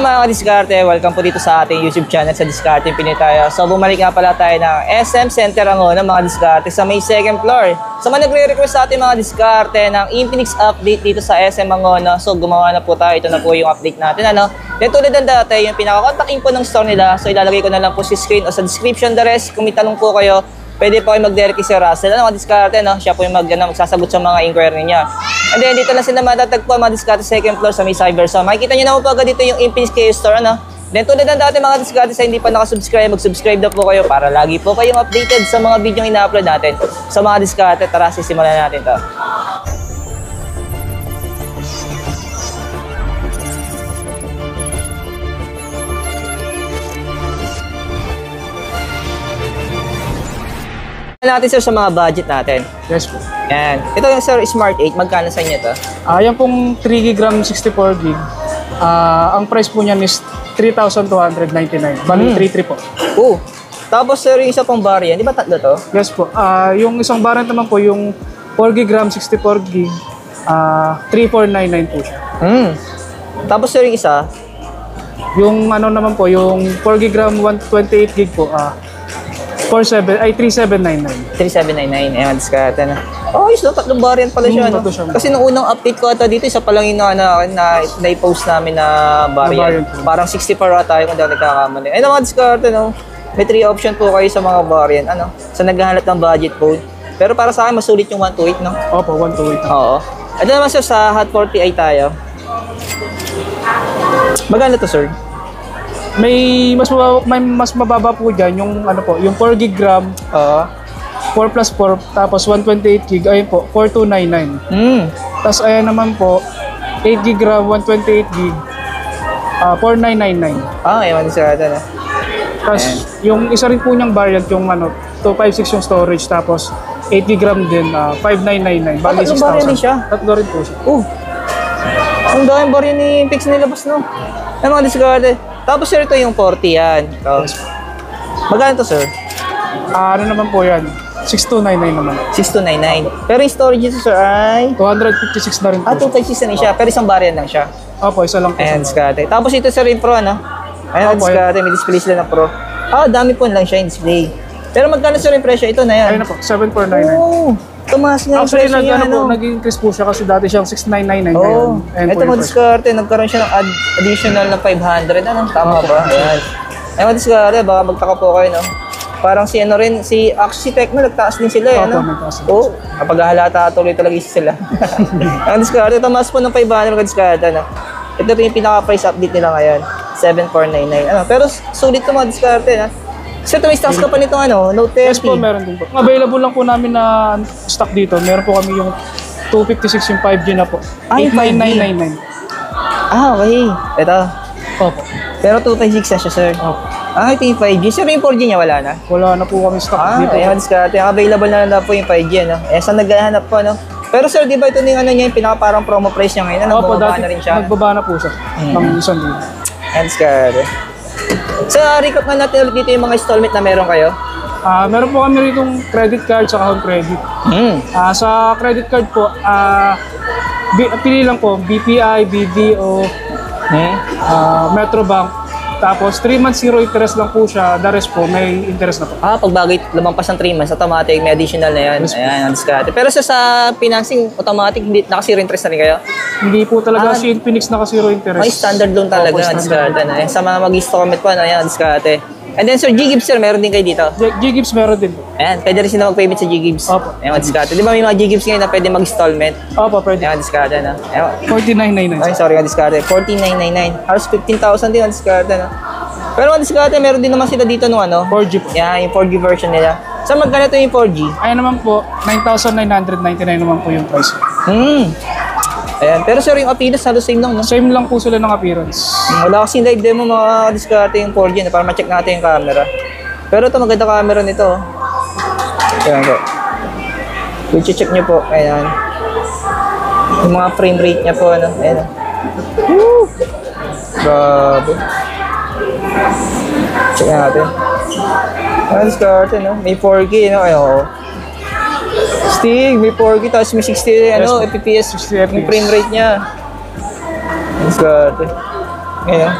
Hey mga ka-diskarte, welcome po dito sa ating YouTube channel sa Diskarte Pinoy tayo. So bumalik nga pala tayo ng SM Center Angono mga diskarte sa may second floor. So mga nagre-request sa ating mga diskarte ng Infinix update dito sa SM Angono. So gumawa na po tayo, ito na po yung update natin ano. Then tulad ng dati, yung pinaka-contact info ng store nila. So ilalagay ko na lang po sa screen o sa description the rest. Kung may tanong po kayo, pwede po kayo mag-direct kay Sir Russell. Ano mga diskarte, no? Siya po yung magsasagot sa mga inquiry niya. And then, dito lang sila matatagpuan mga diskarte second floor sa may cyber. So, makikita nyo naman po agad dito yung Infinix KO Store, ano? Then, tulad ng dati mga diskarte sa hindi pa nakasubscribe, mag-subscribe na po kayo para lagi po kayong updated sa mga video yung ina-upload natin. Sa mga diskarte, tara, sisimulan natin to. Natin sir sa mga budget natin. Yes po. Yan. Ito yung sir Smart 8, magkano sa inyo to? Yan pong 3GB RAM 64GB. Ang price po niyan is 3,299. Bali 33 po. Tapos sir yung isa pang variant, di ba tatlo to? Yes po. Yung isang variant naman po yung 4GB RAM 64GB. 3,499 po siya. Tapos sir yung isa? Yung ano naman po, yung 4GB RAM 128GB po. 3799. 3799. Ayan, diskarte na. Oh, is no, tatlong variant pala siya, no? Kasi nung unang update ko ata dito, isa pa lang yung na-post namin na variant. Parang 64 ata yung kung di ako nagkakamali. Ayun mga diskarte, no? May 3 option po kayo sa mga variant, ano? Sa naghahanap ng budget phone. Pero para sa akin, masulit yung 128, no? Opo, 128. Oo. Ito naman sir, sa Hot 40i tayo. Magkano to, sir? May mas mababa po diyan yung ano po, yung 4GB RAM, 4+4 tapos 128GB ayun po, 4,299. Tapos ayan naman po, 8GB RAM 128GB, 4,999. Ewan sa ata na. Tapos yung isa rin po niyang variant yung ano, 256 yung storage tapos 8GB RAM din, 5,999. Bali 6,000. Tatlong variant siya? Tatlo rin po siya. Ang daming variant ni Pix nilabas, no? Ay mga diskarte. Tapos sir, ito yung 40 yan. Yes. Magkano to sir? Ano naman po yan? 6,299 naman. 6,299. Pero yung storage nito sir ay? 256 na rin po. 256 na siya. Pero isang variant lang siya. Opo, isa lang po. Ayan, diskarte. Tapos ito sir yung Pro, ano? Ayan, diskarte. May display sila ng Pro. Dami po lang siya yung display. Pero magkano sir yung presyo? Ito na yan. Ayun na po, 7,499. Tumaas nga yung presyo niya, ano? Nag-increase po siya kasi dati siyang 6,999 ngayon. Ito mga diskarte, nagkaroon siya ng additional na 500, ano? Tama ba? Ayan. Ay mga diskarte, baka magtaka po kayo, no? Parang si ano rin, si Axie Tecno, nagtaas din sila, ano? Kapag hahalata tuloy talaga isa sila. Ang diskarte, tumaas po ng 500 mga diskarte, ano? Ito rin yung pinaka-price update nila ngayon, 7,499, ano? Pero sulit ito mga diskarte, ha? Sir, may stocks ka pa nito ano, Note 30. Yes po, meron din po. Available lang po namin na stock dito. Meron po kami yung 256 yung 5G na po. 8,999. Okay. Ito. Opo. Pero 256 na siya, sir. Opo. Ito yung 5G. Sir, yung 4G niya wala na? Wala na po kami stock dito. Ayan, diskarte. Available na lang po yung 5G, ano? Saan naghahanap po, ano? Pero sir, di ba ito yung ano niya, yung pinaka-parang promo price niya ngayon? Ano, opo, dati na rin siya? nagbaba na po siya. Ng 1,000. Ayan, diskarte. Sa recap nga natin ulit dito yung mga installment na meron kayo. Meron po kami rito credit card sa home credit. Sa credit card po, pili lang po, BPI, BDO, Metrobank. Tapos 3 months zero interest lang po siya, the rest po may interest na po. Pag bagay lumampas ng 3 months, automatic may additional na yan. Ayan, ang diskarte. Pero sa financing, automatic, hindi naka-zero interest na rin kayo? Hindi po talaga si Infinix naka-zero interest. May standard loan talaga, ang diskarte na. Sa mga mag-installment po, ayan, ang diskarte. And then sir, G-Gibbs sir, meron din kayo dito? G-Gibbs meron din po. Ayan, pwede rin sila mag-payment sa G-Gibbs. Opo. Ayan, ang diskarte. Di ba may mga G-Gibbs ngayon na pwede mag-installment? Opo, pwede. Ayan, ang diskarte na. 4999. Ay, sorry, ang diskarte. 14,999. Halos 15,000 din ang diskarte na. Pero ang diskarte, meron din naman sila dito nung ano? 4G po. Yan, yung 4G version nila. So magkano ito yung 4G? Ayan naman po, 9,999 naman po yung price. Ayan, pero sir, yung appearance halos same lang, no? Same lang po sila ng appearance. Wala kasi live demo mga diskarte yung 4G na para ma-check natin yung camera. Pero ito maganda camera nito. Ayan po. I-check nyo po. Ayan. Yung mga frame rate niya po, ano? Ayan. Woo! Grabe. Check natin. Ayan, diskarte, no? May 4K, no? Ayan, Stig, may 4K, tapos may 60, ano, FPS, 60 FPS. yung frame rate niya. Diskarte. Ayan,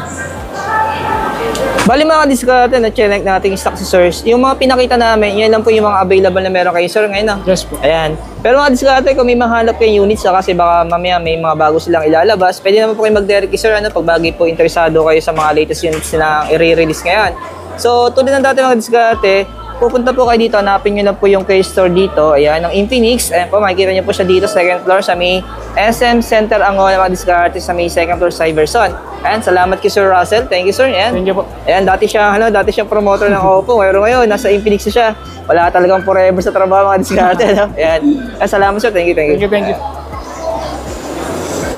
Bali mga diskarte na check natin yung stock si Sir. Yung mga pinakita namin, yan lang po yung mga available na meron kayo Sir ngayon. Yes po. Ayan. Pero mga diskarte, kung may mahanap kayong units kasi baka mamaya may mga bago silang ilalabas, pwede naman po kayo mag-direct kay Sir pag bagay po interesado kayo sa mga latest units na i-release ngayon. So, tulad ng dati mga diskarte, pupunta po kayo dito, hanapin nyo lang po yung K-Store dito. Ayan, ng Infinix. Ayan po, makikita nyo po siya dito, second floor sa may SM Center Angola, mga diskarte sa may second floor Cyberson. Ayan, salamat kay Sir Russell. Thank you, Sir. Ayan. Thank you po. Ayan, dati siyang promoter ng Oppo. Pero ngayon, nasa Infinix na siya. Wala talagang forever sa trabaho, mga diskarte. Ayan. Salamat, Sir. Thank you. Thank you.